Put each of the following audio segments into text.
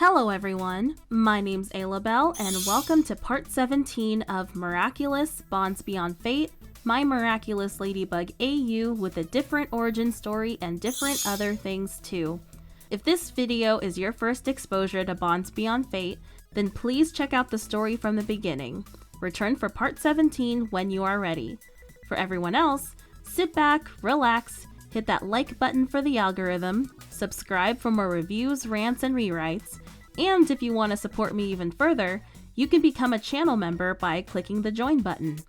Hello everyone, my name's Aloubell and welcome to part 17 of Miraculous Bonds Beyond Fate, my Miraculous Ladybug AU with a different origin story and different other things too. If this video is your first exposure to Bonds Beyond Fate, then please check out the story from the beginning. Return for part 17 when you are ready. For everyone else, sit back, relax, hit that like button for the algorithm, subscribe for more reviews, rants, and rewrites, and if you want to support me even further, you can become a channel member by clicking the join button.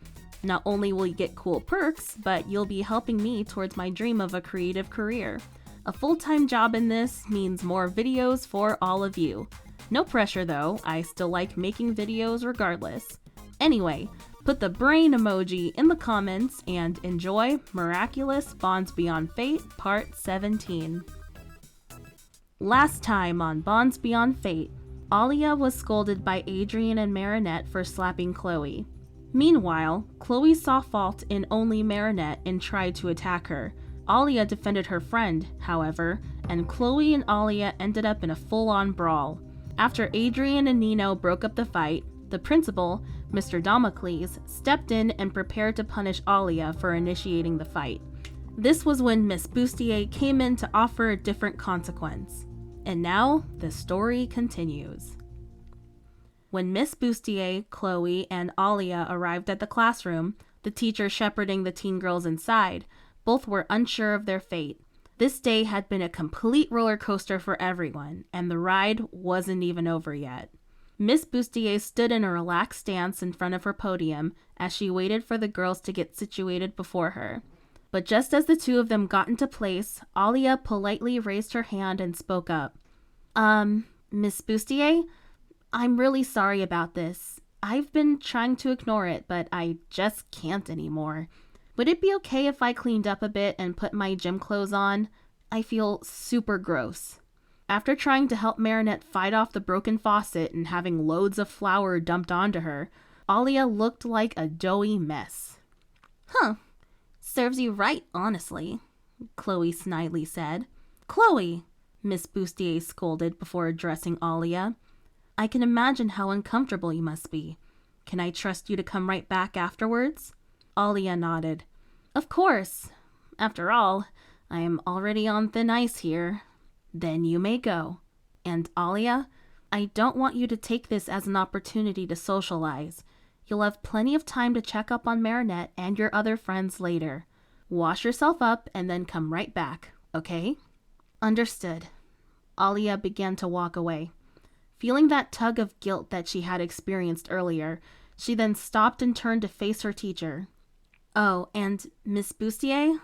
Not only will you get cool perks, but you'll be helping me towards my dream of a creative career. A full-time job in this means more videos for all of you. No pressure though, I still like making videos regardless. Anyway, put the brain emoji in the comments and enjoy Miraculous Bonds Beyond Fate Part 17. Last time on Bonds Beyond Fate, Alya was scolded by Adrian and Marinette for slapping Chloe. Meanwhile, Chloe saw fault in only Marinette and tried to attack her. Alya defended her friend, however, and Chloe and Alya ended up in a full-on brawl. After Adrian and Nino broke up the fight, the principal, Mr. Damocles, stepped in and prepared to punish Alya for initiating the fight. This was when Miss Bustier came in to offer a different consequence. And now, the story continues. When Miss Bustier, Chloe, and Alya arrived at the classroom, the teacher shepherding the teen girls inside, both were unsure of their fate. This day had been a complete roller coaster for everyone, and the ride wasn't even over yet. Miss Bustier stood in a relaxed stance in front of her podium as she waited for the girls to get situated before her. But just as the two of them got into place, Alya politely raised her hand and spoke up. Miss Bustier? I'm really sorry about this. I've been trying to ignore it, but I just can't anymore. Would it be okay if I cleaned up a bit and put my gym clothes on? I feel super gross. After trying to help Marinette fight off the broken faucet and having loads of flour dumped onto her, Alya looked like a doughy mess. Huh. Serves you right, honestly, Chloe snidely said. Chloe, Miss Bustier scolded before addressing Alya. I can imagine how uncomfortable you must be. Can I trust you to come right back afterwards? Alya nodded. Of course. After all, I am already on thin ice here. Then you may go. And Alya, I don't want you to take this as an opportunity to socialize. You'll have plenty of time to check up on Marinette and your other friends later. Wash yourself up and then come right back, okay? Understood. Alya began to walk away. Feeling that tug of guilt that she had experienced earlier, she then stopped and turned to face her teacher. Oh, and Miss Bustier?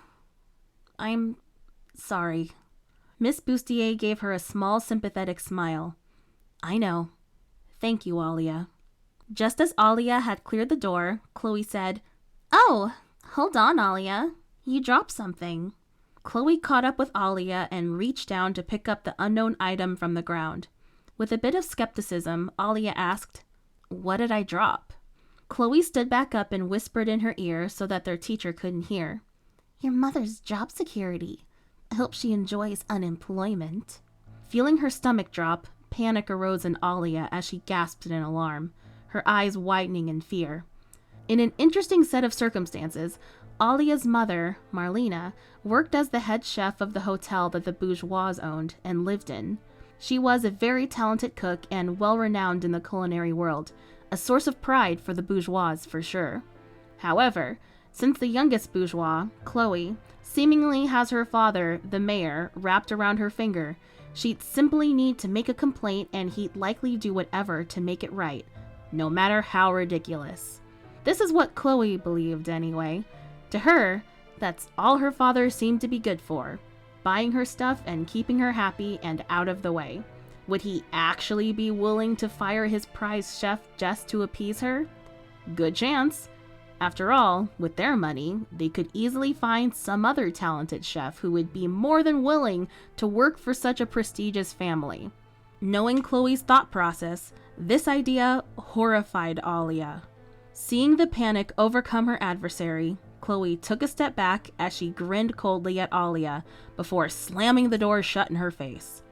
I'm sorry. Miss Bustier gave her a small sympathetic smile. I know. Thank you, Alya. Just as Alya had cleared the door, Chloe said, Oh, hold on, Alya. You dropped something. Chloe caught up with Alya and reached down to pick up the unknown item from the ground. With a bit of skepticism, Alya asked, What did I drop? Chloe stood back up and whispered in her ear so that their teacher couldn't hear. Your mother's job security. I hope she enjoys unemployment. Feeling her stomach drop, panic arose in Alya as she gasped in alarm, her eyes widening in fear. In an interesting set of circumstances, Alya's mother, Marlena, worked as the head chef of the hotel that the bourgeois owned and lived in. She was a very talented cook and well-renowned in the culinary world, a source of pride for the bourgeois for sure. However, since the youngest bourgeois, Chloe, seemingly has her father, the mayor, wrapped around her finger, she'd simply need to make a complaint and he'd likely do whatever to make it right, no matter how ridiculous. This is what Chloe believed anyway. To her, that's all her father seemed to be good for, buying her stuff and keeping her happy and out of the way. Would he actually be willing to fire his prize chef just to appease her? Good chance. After all, with their money, they could easily find some other talented chef who would be more than willing to work for such a prestigious family. Knowing Chloe's thought process, this idea horrified Alya. Seeing the panic overcome her adversary, Chloe took a step back as she grinned coldly at Alya before slamming the door shut in her face.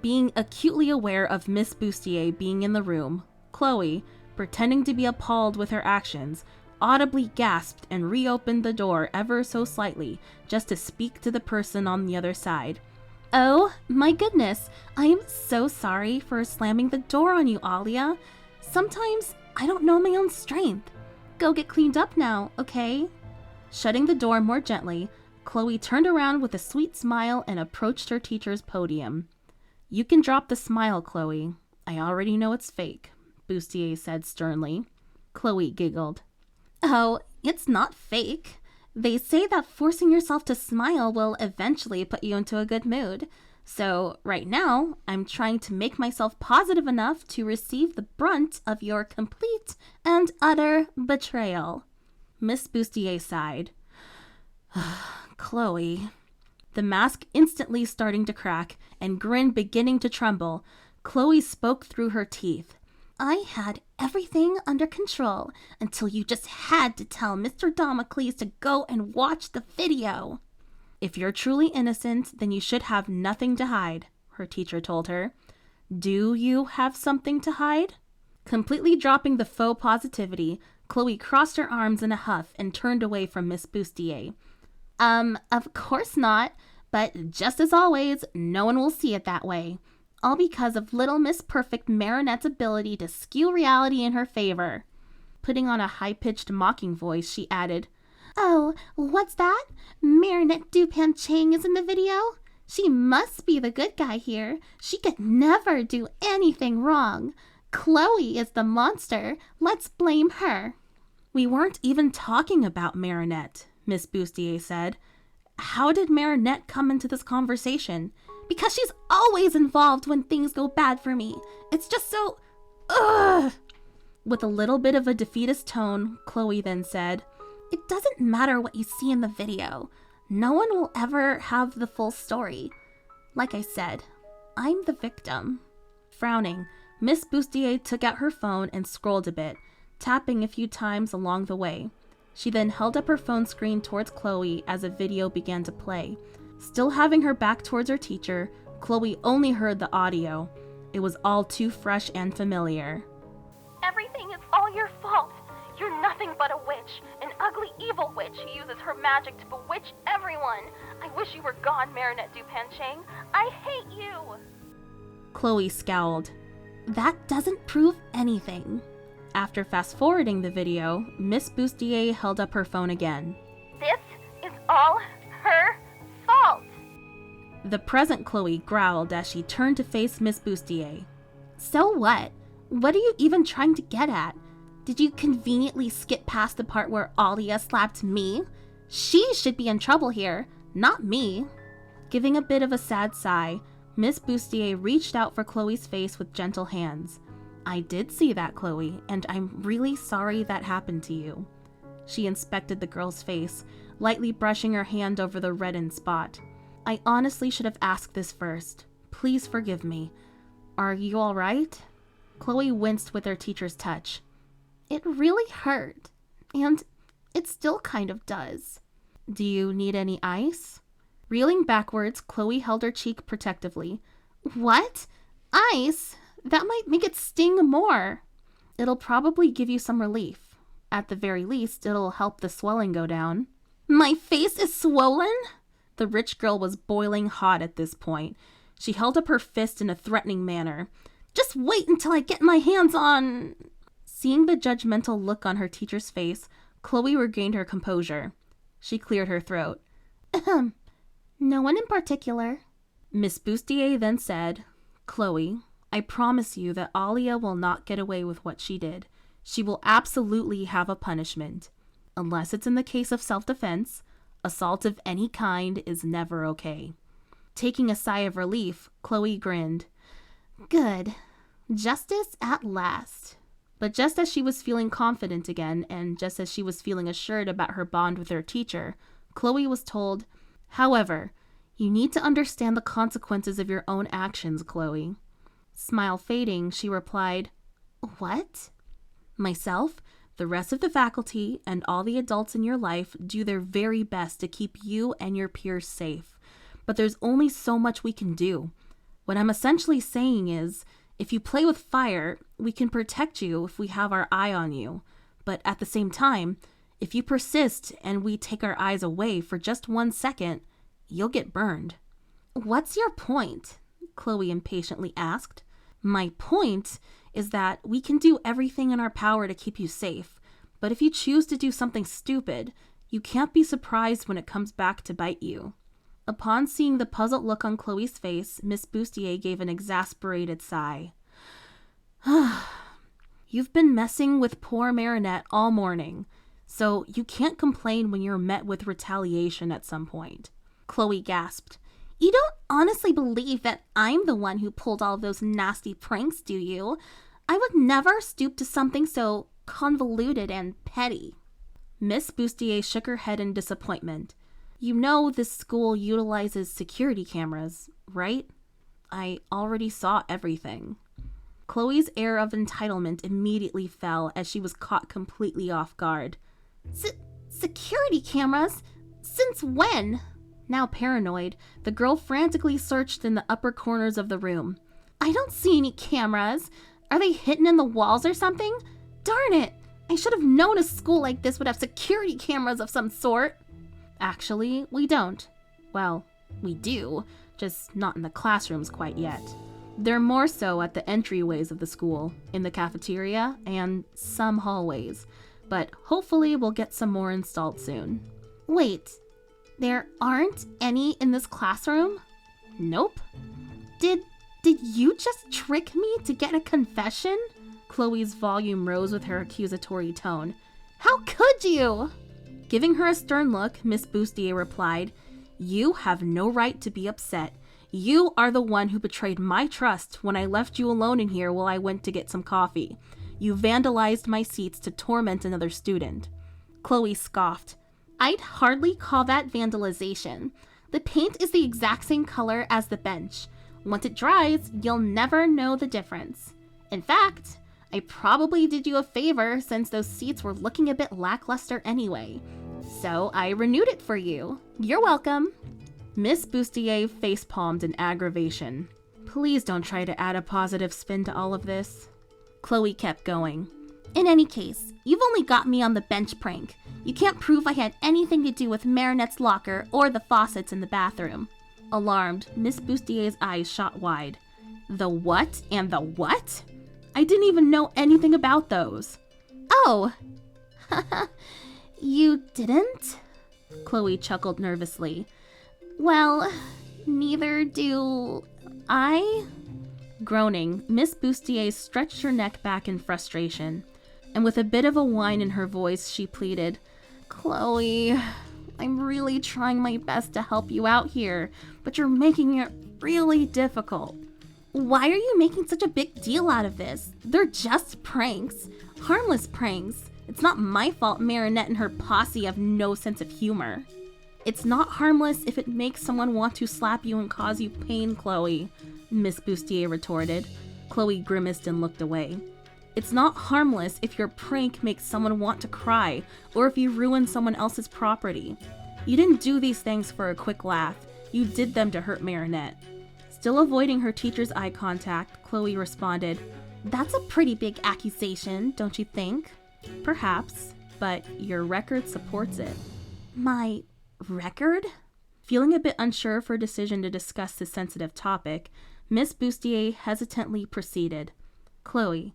Being acutely aware of Miss Bustier being in the room, Chloe, pretending to be appalled with her actions, audibly gasped and reopened the door ever so slightly just to speak to the person on the other side. "Oh, my goodness, I am so sorry for slamming the door on you, Alya. Sometimes I don't know my own strength. Go get cleaned up now, okay?" Shutting the door more gently, Chloe turned around with a sweet smile and approached her teacher's podium. "You can drop the smile, Chloe. I already know it's fake," Bustier said sternly. Chloe giggled. "Oh, it's not fake. They say that forcing yourself to smile will eventually put you into a good mood. So right now, I'm trying to make myself positive enough to receive the brunt of your complete and utter betrayal." Miss Bustier sighed. "Chloe." The mask instantly starting to crack and grin beginning to tremble, Chloe spoke through her teeth. "I had everything under control until you just had to tell Mr. Damocles to go and watch the video." "If you're truly innocent, then you should have nothing to hide," her teacher told her. "Do you have something to hide?" Completely dropping the faux positivity, Chloe crossed her arms in a huff and turned away from Miss Bustier. Of course not, but just as always, no one will see it that way. All because of little Miss Perfect Marinette's ability to skew reality in her favor." Putting on a high-pitched mocking voice, she added, "Oh, what's that? Marinette Dupanchang is in the video? She must be the good guy here. She could never do anything wrong. Chloe is the monster. Let's blame her." "We weren't even talking about Marinette," Miss Bustier said. "How did Marinette come into this conversation?" "Because she's always involved when things go bad for me. It's just so... ugh." With a little bit of a defeatist tone, Chloe then said, "It doesn't matter what you see in the video. No one will ever have the full story. Like I said, I'm the victim." Frowning, Miss Bustier took out her phone and scrolled a bit, tapping a few times along the way. She then held up her phone screen towards Chloe as a video began to play. Still having her back towards her teacher, Chloe only heard the audio. It was all too fresh and familiar. "Everything is all your fault. You're nothing but a witch, an ugly evil witch who uses her magic to bewitch everyone. I wish you were gone, Marinette Dupanchang. I hate you." Chloe scowled. "That doesn't prove anything." After fast-forwarding the video, Miss Bustier held up her phone again. "This is all her fault." The present Chloe growled as she turned to face Miss Bustier. "So what? What are you even trying to get at? Did you conveniently skip past the part where Alya slapped me? She should be in trouble here, not me." Giving a bit of a sad sigh, Miss Bustier reached out for Chloe's face with gentle hands. "I did see that, Chloe, and I'm really sorry that happened to you." She inspected the girl's face, lightly brushing her hand over the reddened spot. "I honestly should have asked this first. Please forgive me. Are you all right?" Chloe winced with her teacher's touch. "It really hurt, and it still kind of does." "Do you need any ice?" Reeling backwards, Chloe held her cheek protectively. "What? Ice? That might make it sting more." "It'll probably give you some relief. At the very least, it'll help the swelling go down." "My face is swollen?" The rich girl was boiling hot at this point. She held up her fist in a threatening manner. "Just wait until I get my hands on..." Seeing the judgmental look on her teacher's face, Chloe regained her composure. She cleared her throat. "No one in particular." Miss Bustier then said, "Chloe, I promise you that Alya will not get away with what she did. She will absolutely have a punishment. Unless it's in the case of self-defense, assault of any kind is never okay." Taking a sigh of relief, Chloe grinned. "Good. Justice at last." But just as she was feeling confident again, and just as she was feeling assured about her bond with her teacher, Chloe was told, "However, you need to understand the consequences of your own actions, Chloe." Smile fading, she replied, "What?" "Myself, the rest of the faculty, and all the adults in your life do their very best to keep you and your peers safe. But there's only so much we can do. What I'm essentially saying is, if you play with fire, we can protect you if we have our eye on you. But at the same time, if you persist and we take our eyes away for just 1 second, you'll get burned. What's your point? Chloe impatiently asked. My point is that we can do everything in our power to keep you safe, but if you choose to do something stupid, you can't be surprised when it comes back to bite you. Upon seeing the puzzled look on Chloe's face, Miss Bustier gave an exasperated sigh. You've been messing with poor Marinette all morning, so you can't complain when you're met with retaliation at some point. Chloe gasped. You don't honestly believe that I'm the one who pulled all of those nasty pranks, do you? I would never stoop to something so convoluted and petty. Miss Bustier shook her head in disappointment. You know this school utilizes security cameras, right? I already saw everything. Chloe's air of entitlement immediately fell as she was caught completely off guard. Security cameras? Since when? Now paranoid, the girl frantically searched in the upper corners of the room. I don't see any cameras. Are they hidden in the walls or something? Darn it! I should have known a school like this would have security cameras of some sort. Actually, we don't. Well, we do, just not in the classrooms quite yet. They're more so at the entryways of the school, in the cafeteria, and some hallways. But hopefully we'll get some more installed soon. Wait. There aren't any in this classroom? Nope. Did you just trick me to get a confession? Chloe's volume rose with her accusatory tone. How could you? Giving her a stern look, Miss Bustier replied, You have no right to be upset. You are the one who betrayed my trust when I left you alone in here while I went to get some coffee. You vandalized my seats to torment another student. Chloe scoffed. I'd hardly call that vandalization. The paint is the exact same color as the bench. Once it dries, you'll never know the difference. In fact, I probably did you a favor since those seats were looking a bit lackluster anyway. So I renewed it for you. You're welcome. Miss Bustier facepalmed in aggravation. Please don't try to add a positive spin to all of this. Chloe kept going. In any case, you've only got me on the bench prank. You can't prove I had anything to do with Marinette's locker or the faucets in the bathroom. Alarmed, Miss Bustier's eyes shot wide. The what and the what? I didn't even know anything about those. Oh! You didn't? Chloe chuckled nervously. Well, neither do I. Groaning, Miss Bustier stretched her neck back in frustration, and with a bit of a whine in her voice, she pleaded, Chloe, I'm really trying my best to help you out here, but you're making it really difficult. Why are you making such a big deal out of this? They're just pranks. Harmless pranks. It's not my fault Marinette and her posse have no sense of humor. It's not harmless if it makes someone want to slap you and cause you pain, Chloe, Miss Bustier retorted. Chloe grimaced and looked away. It's not harmless if your prank makes someone want to cry, or if you ruin someone else's property. You didn't do these things for a quick laugh. You did them to hurt Marinette. Still avoiding her teacher's eye contact, Chloe responded, That's a pretty big accusation, don't you think? Perhaps, but your record supports it. My record? Feeling a bit unsure of her decision to discuss this sensitive topic, Miss Bustier hesitantly proceeded. Chloe,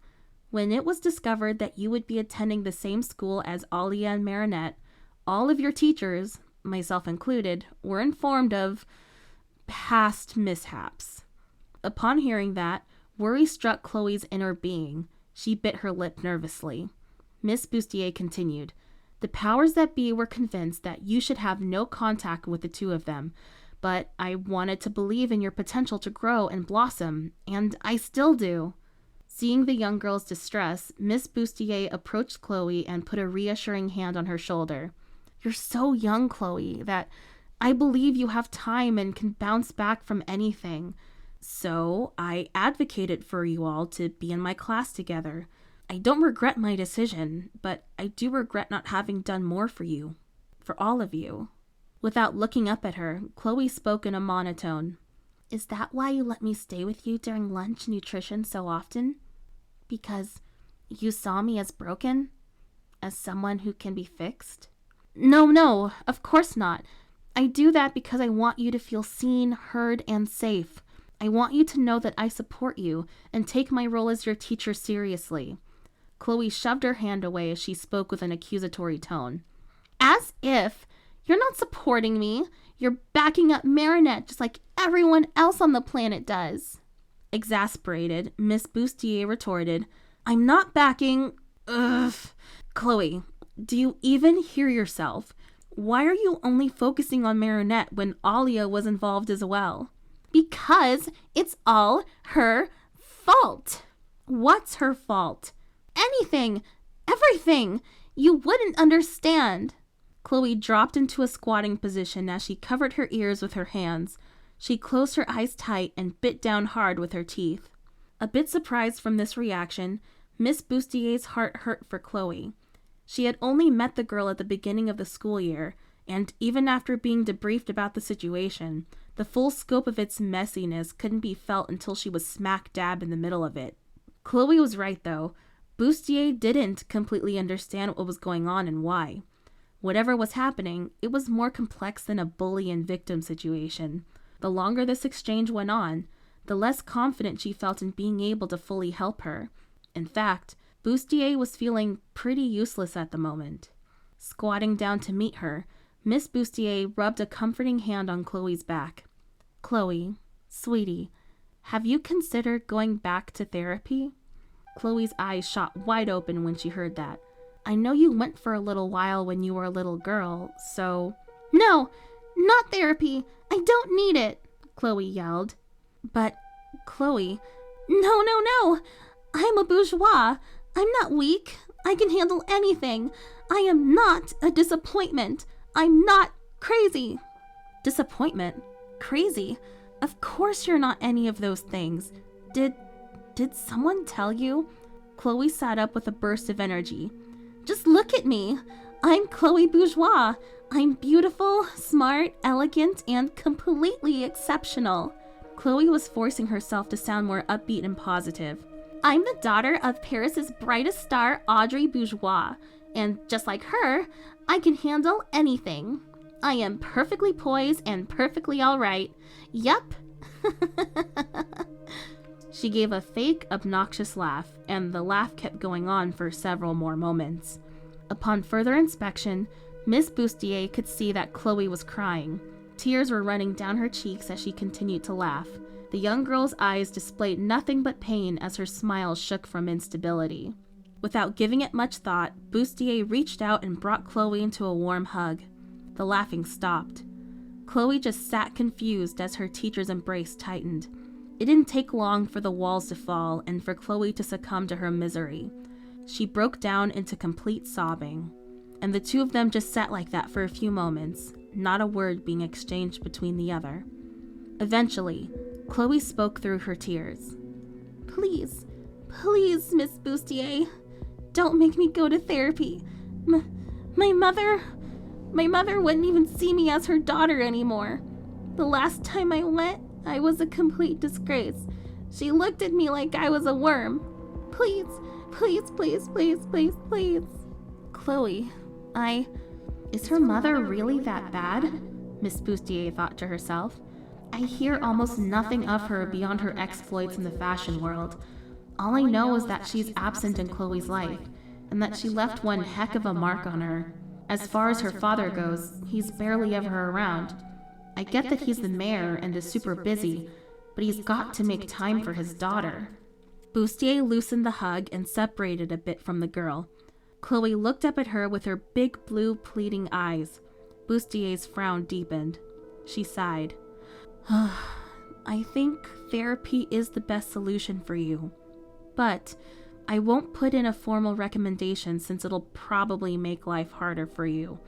when it was discovered that you would be attending the same school as Alya and Marinette, all of your teachers, myself included, were informed of past mishaps. Upon hearing that, worry struck Chloe's inner being. She bit her lip nervously. Miss Bustier continued, The powers that be were convinced that you should have no contact with the two of them, but I wanted to believe in your potential to grow and blossom, and I still do. Seeing the young girl's distress, Miss Bustier approached Chloe and put a reassuring hand on her shoulder. You're so young, Chloe, that I believe you have time and can bounce back from anything. So I advocated for you all to be in my class together. I don't regret my decision, but I do regret not having done more for you. For all of you. Without looking up at her, Chloe spoke in a monotone. Is that why you let me stay with you during lunch and nutrition so often? Because you saw me as broken? As someone who can be fixed? No, of course not. I do that because I want you to feel seen, heard, and safe. I want you to know that I support you and take my role as your teacher seriously. Chloe shoved her hand away as she spoke with an accusatory tone. As if! You're not supporting me. You're backing up Marinette just like everyone else on the planet does. Exasperated, Miss Bustier retorted, I'm not backing... Ugh. Chloe, do you even hear yourself? Why are you only focusing on Marinette when Alya was involved as well? Because it's all her fault. What's her fault? Anything. Everything. You wouldn't understand. Chloe dropped into a squatting position as she covered her ears with her hands. She closed her eyes tight and bit down hard with her teeth. A bit surprised from this reaction, Miss Bustier's heart hurt for Chloe. She had only met the girl at the beginning of the school year, and even after being debriefed about the situation, the full scope of its messiness couldn't be felt until she was smack dab in the middle of it. Chloe was right, though. Bustier didn't completely understand what was going on and why. Whatever was happening, it was more complex than a bully and victim situation. The longer this exchange went on, the less confident she felt in being able to fully help her. In fact, Bustier was feeling pretty useless at the moment. Squatting down to meet her, Miss Bustier rubbed a comforting hand on Chloe's back. Chloe, sweetie, have you considered going back to therapy? Chloe's eyes shot wide open when she heard that. I know you went for a little while when you were a little girl, so... No, not therapy. I don't need it, Chloe yelled. But, Chloe... No. I'm a bourgeois. I'm not weak. I can handle anything. I am not a disappointment. I'm not crazy. Disappointment? Crazy? Of course you're not any of those things. Did someone tell you? Chloe sat up with a burst of energy. Just look at me. I'm Chloe Bourgeois. I'm beautiful, smart, elegant, and completely exceptional. Chloe was forcing herself to sound more upbeat and positive. I'm the daughter of Paris's brightest star, Audrey Bourgeois, and just like her, I can handle anything. I am perfectly poised and perfectly all right. Yup. She gave a fake, obnoxious laugh, and the laugh kept going on for several more moments. Upon further inspection, Miss Bustier could see that Chloe was crying. Tears were running down her cheeks as she continued to laugh. The young girl's eyes displayed nothing but pain as her smile shook from instability. Without giving it much thought, Bustier reached out and brought Chloe into a warm hug. The laughing stopped. Chloe just sat confused as her teacher's embrace tightened. It didn't take long for the walls to fall and for Chloe to succumb to her misery. She broke down into complete sobbing, and the two of them just sat like that for a few moments, not a word being exchanged between the other. Eventually, Chloe spoke through her tears. Please, Miss Bustier, don't make me go to therapy. My mother wouldn't even see me as her daughter anymore. The last time I went, I was a complete disgrace. She looked at me like I was a worm. Please. Chloe, Is her mother really that bad? Miss Bustier thought to herself. I hear almost nothing of her beyond her exploits in the fashion world. All I know is that she's absent in Chloe's life, and that she left one heck of a mark on her. As far as her father goes, he's barely ever around. I get that he's the mayor and is super busy, but he's got to make time for his daughter. Bustier loosened the hug and separated a bit from the girl. Chloe looked up at her with her big blue pleading eyes. Bustier's frown deepened. She sighed. I think therapy is the best solution for you, but I won't put in a formal recommendation since it'll probably make life harder for you,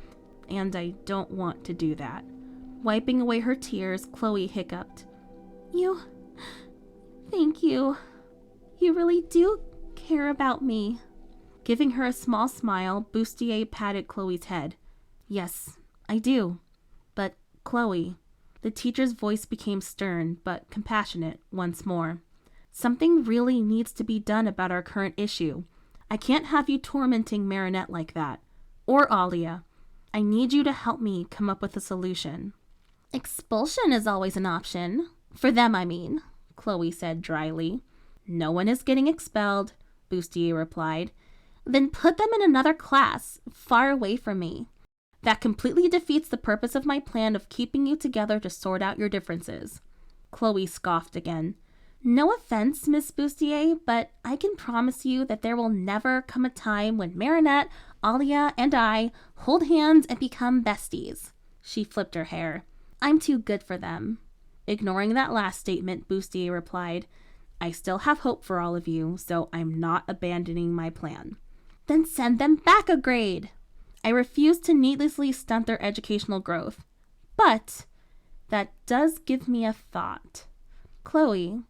and I don't want to do that. Wiping away her tears, Chloe hiccuped. Thank you. You really do care about me. Giving her a small smile, Bustier patted Chloe's head. Yes, I do. But, Chloe, The teacher's voice became stern, but compassionate once more. Something really needs to be done about our current issue. I can't have you tormenting Marinette like that. Or Alya. I need you to help me come up with a solution. Expulsion is always an option. For them, I mean, Chloe said dryly. No one is getting expelled, Bustier replied. Then put them in another class, far away from me. That completely defeats the purpose of my plan of keeping you together to sort out your differences. Chloe scoffed again. No offense, Miss Bustier, but I can promise you that there will never come a time when Marinette, Alya, and I hold hands and become besties. She flipped her hair. I'm too good for them. Ignoring that last statement, Bustier replied, I still have hope for all of you, so I'm not abandoning my plan. Then send them back a grade. I refuse to needlessly stunt their educational growth. But that does give me a thought. Chloe,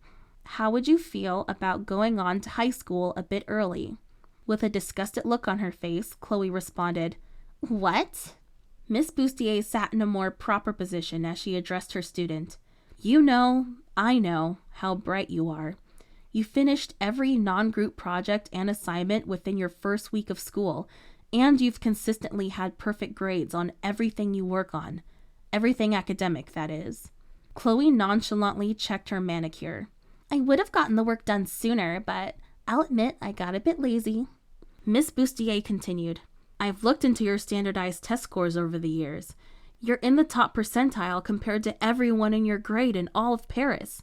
how would you feel about going on to high school a bit early? With a disgusted look on her face, Chloe responded, What? Miss Bustier sat in a more proper position as she addressed her student. You know, I know, how bright you are. You finished every non-group project and assignment within your first week of school, and you've consistently had perfect grades on everything you work on. Everything academic, that is. Chloe nonchalantly checked her manicure. I would have gotten the work done sooner, but I'll admit I got a bit lazy. Miss Bustier continued, I've looked into your standardized test scores over the years. You're in the top percentile compared to everyone in your grade in all of Paris.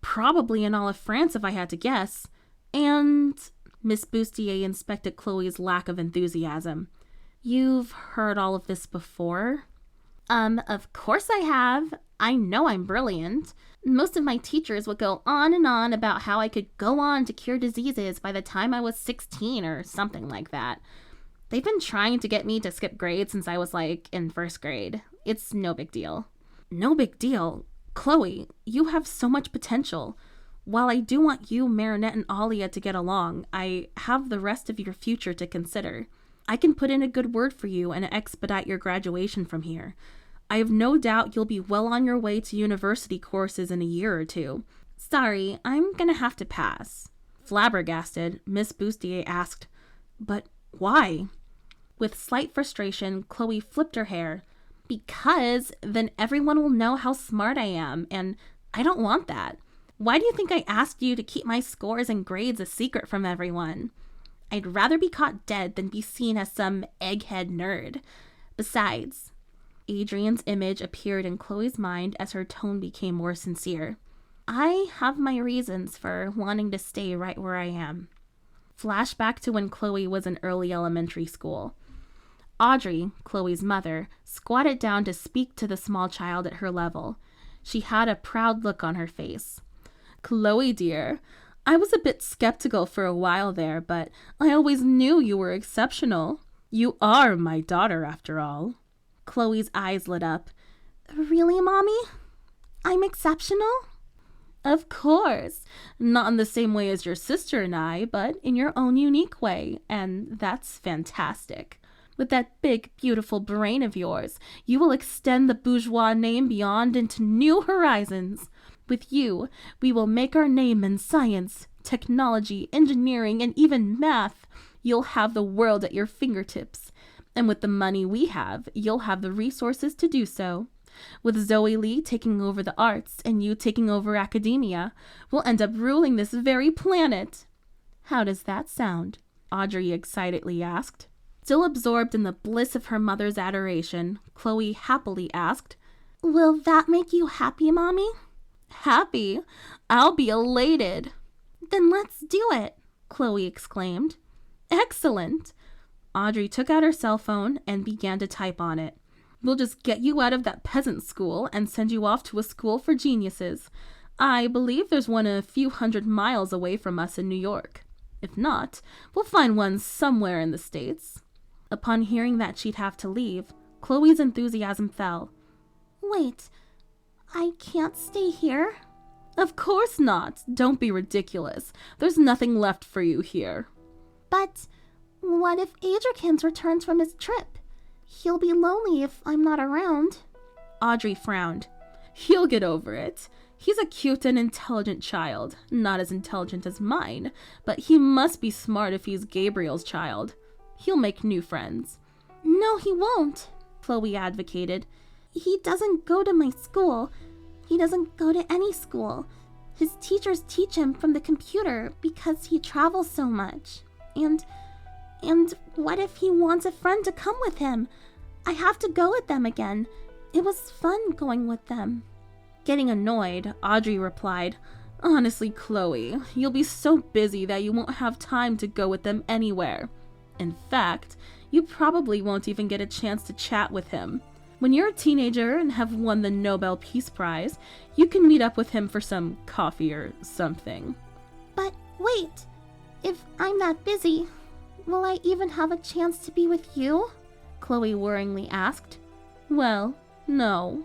Probably in all of France if I had to guess. And Miss Bustier inspected Chloe's lack of enthusiasm. You've heard all of this before? Of course I have. I know I'm brilliant. Most of my teachers would go on and on about how I could go on to cure diseases by the time I was 16 or something like that. They've been trying to get me to skip grades since I was in first grade. It's no big deal. No big deal? Chloe, you have so much potential. While I do want you, Marinette, and Alya to get along, I have the rest of your future to consider. I can put in a good word for you and expedite your graduation from here. I have no doubt you'll be well on your way to university courses in a year or two. Sorry, I'm gonna have to pass. Flabbergasted, Miss Bustier asked, But why? With slight frustration, Chloe flipped her hair. Because then everyone will know how smart I am, and I don't want that. Why do you think I asked you to keep my scores and grades a secret from everyone? I'd rather be caught dead than be seen as some egghead nerd. Besides, Adrian's image appeared in Chloe's mind as her tone became more sincere. I have my reasons for wanting to stay right where I am. Flashback to when Chloe was in early elementary school. Audrey, Chloe's mother, squatted down to speak to the small child at her level. She had a proud look on her face. Chloe, dear, I was a bit skeptical for a while there, but I always knew you were exceptional. You are my daughter, after all. Chloe's eyes lit up. Really, Mommy? I'm exceptional? Of course. Not in the same way as your sister and I, but in your own unique way, and that's fantastic. With that big, beautiful brain of yours, you will extend the bourgeois name beyond into new horizons. With you, we will make our name in science, technology, engineering, and even math. You'll have the world at your fingertips. And with the money we have, you'll have the resources to do so. With Zoe Lee taking over the arts and you taking over academia, we'll end up ruling this very planet. How does that sound? Audrey excitedly asked. Still absorbed in the bliss of her mother's adoration, Chloe happily asked, Will that make you happy, Mommy? Happy? I'll be elated. Then let's do it, Chloe exclaimed. Excellent. Audrey took out her cell phone and began to type on it. We'll just get you out of that peasant school and send you off to a school for geniuses. I believe there's one a few hundred miles away from us in New York. If not, we'll find one somewhere in the States. Upon hearing that she'd have to leave, Chloe's enthusiasm fell. Wait, I can't stay here? Of course not. Don't be ridiculous. There's nothing left for you here. But what if Adrikins returns from his trip? He'll be lonely if I'm not around. Audrey frowned. He'll get over it. He's a cute and intelligent child. Not as intelligent as mine, but he must be smart if he's Gabriel's child. He'll make new friends. No, he won't, Chloe advocated. He doesn't go to my school. He doesn't go to any school. His teachers teach him from the computer because he travels so much. And what if he wants a friend to come with him? I have to go with them again. It was fun going with them. Getting annoyed, Audrey replied, Honestly, Chloe, you'll be so busy that you won't have time to go with them anywhere. In fact, you probably won't even get a chance to chat with him. When you're a teenager and have won the Nobel Peace Prize, you can meet up with him for some coffee or something. But wait, if I'm that busy, will I even have a chance to be with you? Chloe worryingly asked. Well, no.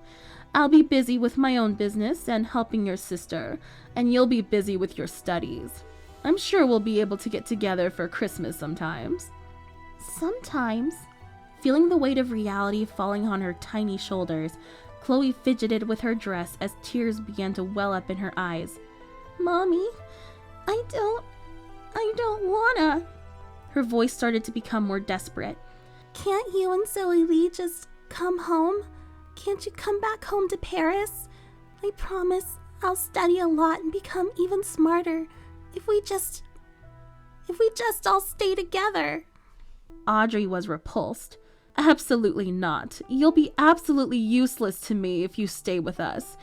I'll be busy with my own business and helping your sister, and you'll be busy with your studies. I'm sure we'll be able to get together for Christmas sometimes. Sometimes? Feeling the weight of reality falling on her tiny shoulders, Chloe fidgeted with her dress as tears began to well up in her eyes. Mommy, I don't wanna. Her voice started to become more desperate. Can't you and Zoe Lee just come home? Can't you come back home to Paris? I promise I'll study a lot and become even smarter if we just all stay together. Audrey was repulsed. Absolutely not. You'll be absolutely useless to me if you stay with us.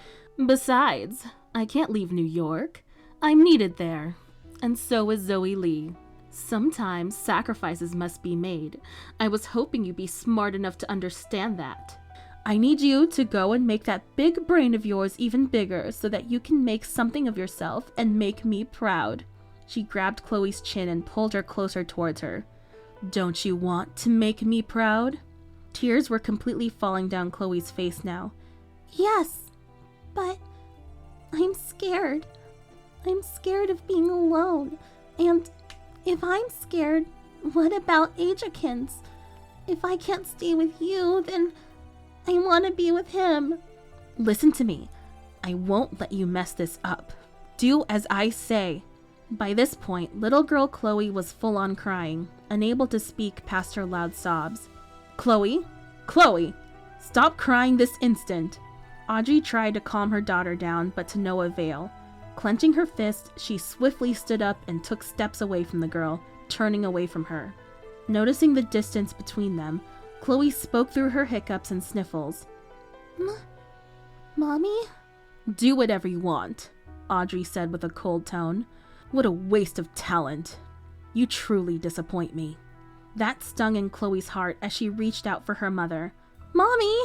Besides, I can't leave New York. I'm needed there. And so is Zoe Lee. Sometimes sacrifices must be made. I was hoping you'd be smart enough to understand that. I need you to go and make that big brain of yours even bigger so that you can make something of yourself and make me proud. She grabbed Chloe's chin and pulled her closer towards her. Don't you want to make me proud? Tears were completely falling down Chloe's face now. Yes, but I'm scared. I'm scared of being alone. And if I'm scared, what about Ajakins? If I can't stay with you, then I want to be with him. Listen to me. I won't let you mess this up. Do as I say. By this point, little girl Chloe was full on crying, unable to speak past her loud sobs. Chloe? Chloe! Stop crying this instant! Audrey tried to calm her daughter down, but to no avail. Clenching her fist, she swiftly stood up and took steps away from the girl, turning away from her. Noticing the distance between them, Chloe spoke through her hiccups and sniffles. Mommy? Do whatever you want, Audrey said with a cold tone. What a waste of talent. You truly disappoint me. That stung in Chloe's heart as she reached out for her mother. Mommy!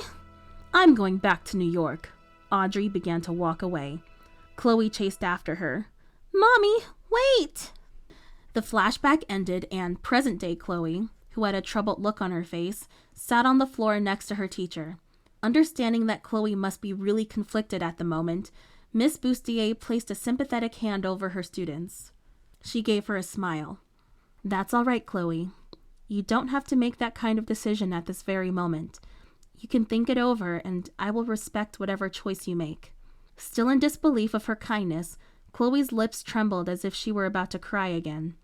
I'm going back to New York. Audrey began to walk away. Chloe chased after her. Mommy, wait! The flashback ended and present-day Chloe, who had a troubled look on her face, sat on the floor next to her teacher. Understanding that Chloe must be really conflicted at the moment, Miss Bustier placed a sympathetic hand over her students. She gave her a smile. That's all right, Chloe. You don't have to make that kind of decision at this very moment. You can think it over, and I will respect whatever choice you make. Still in disbelief of her kindness, Chloe's lips trembled as if she were about to cry again.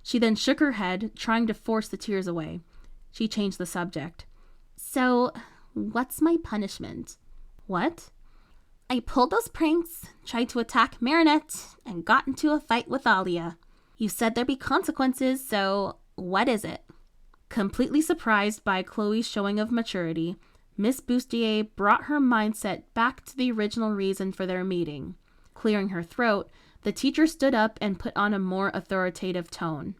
She then shook her head, trying to force the tears away. She changed the subject. So, what's my punishment? What? I pulled those pranks, tried to attack Marinette, and got into a fight with Alya. You said there'd be consequences, so what is it? Completely surprised by Chloe's showing of maturity, Miss Bustier brought her mindset back to the original reason for their meeting. Clearing her throat, the teacher stood up and put on a more authoritative tone.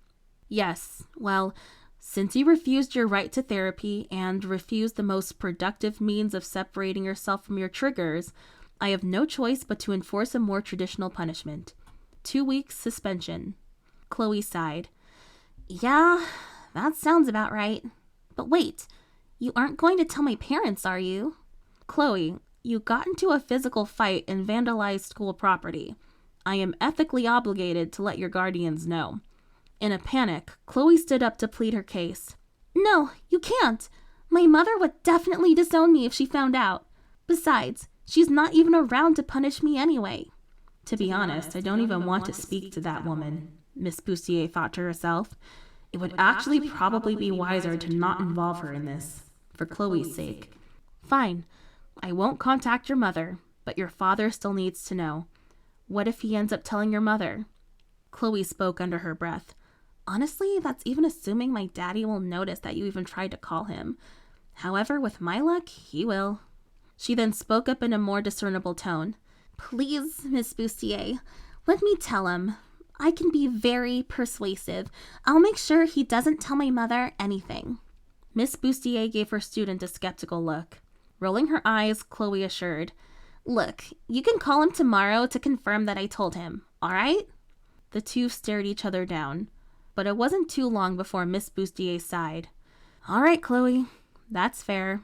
Yes, well, since you refused your right to therapy and refused the most productive means of separating yourself from your triggers, I have no choice but to enforce a more traditional punishment. 2 weeks suspension. Chloe sighed. Yeah, that sounds about right. But wait, you aren't going to tell my parents, are you? Chloe, you got into a physical fight and vandalized school property. I am ethically obligated to let your guardians know. In a panic, Chloe stood up to plead her case. No, you can't. My mother would definitely disown me if she found out. Besides, She's not even around to punish me anyway. To be honest, I don't even want to speak to that woman, Miss Bustier thought to herself. It would actually probably be wiser to not involve her in this, for Chloe's sake. Fine, I won't contact your mother, but your father still needs to know. What if he ends up telling your mother? Chloe spoke under her breath. Honestly, that's even assuming my daddy will notice that you even tried to call him. However, with my luck, he will. She then spoke up in a more discernible tone. Please, Miss Bustier, let me tell him. I can be very persuasive. I'll make sure he doesn't tell my mother anything. Miss Bustier gave her student a skeptical look. Rolling her eyes, Chloe assured, Look, you can call him tomorrow to confirm that I told him, all right? The two stared each other down, but it wasn't too long before Miss Bustier sighed. All right, Chloe, that's fair.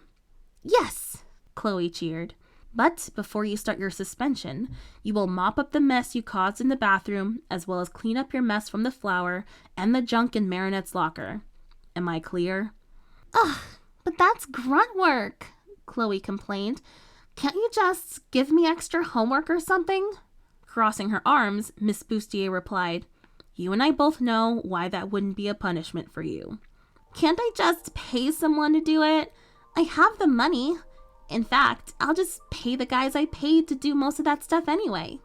Yes, Chloe cheered. But before you start your suspension, you will mop up the mess you caused in the bathroom, as well as clean up your mess from the flour and the junk in Marinette's locker. Am I clear? Ugh, but that's grunt work, Chloe complained. Can't you just give me extra homework or something? Crossing her arms, Miss Bustier replied, You and I both know why that wouldn't be a punishment for you. Can't I just pay someone to do it? I have the money. In fact, I'll just pay the guys I paid to do most of that stuff anyway.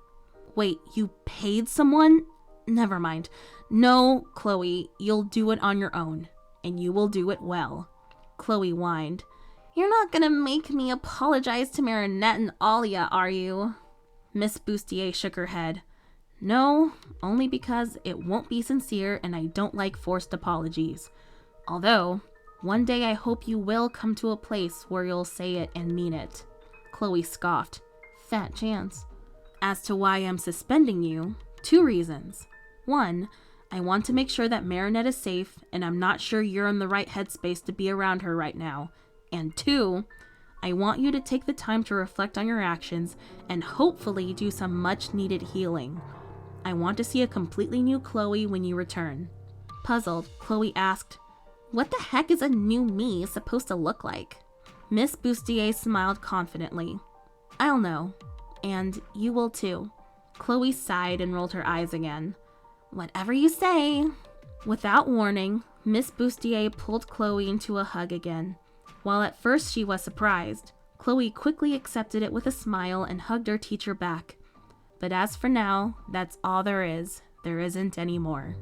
Wait, you paid someone? Never mind. No, Chloe, you'll do it on your own, and you will do it well. Chloe whined. You're not gonna make me apologize to Marinette and Alya, are you? Miss Bustier shook her head. No, only because it won't be sincere and I don't like forced apologies. Although, one day I hope you will come to a place where you'll say it and mean it. Chloe scoffed. Fat chance. As to why I'm suspending you, 2 reasons. 1, I want to make sure that Marinette is safe, and I'm not sure you're in the right headspace to be around her right now. And 2, I want you to take the time to reflect on your actions and hopefully do some much needed healing. I want to see a completely new Chloe when you return. Puzzled, Chloe asked, What the heck is a new me supposed to look like? Miss Bustier smiled confidently. I'll know. And you will too. Chloe sighed and rolled her eyes again. Whatever you say. Without warning, Miss Bustier pulled Chloe into a hug again. While at first she was surprised, Chloe quickly accepted it with a smile and hugged her teacher back. But as for now, that's all there is. There isn't any more.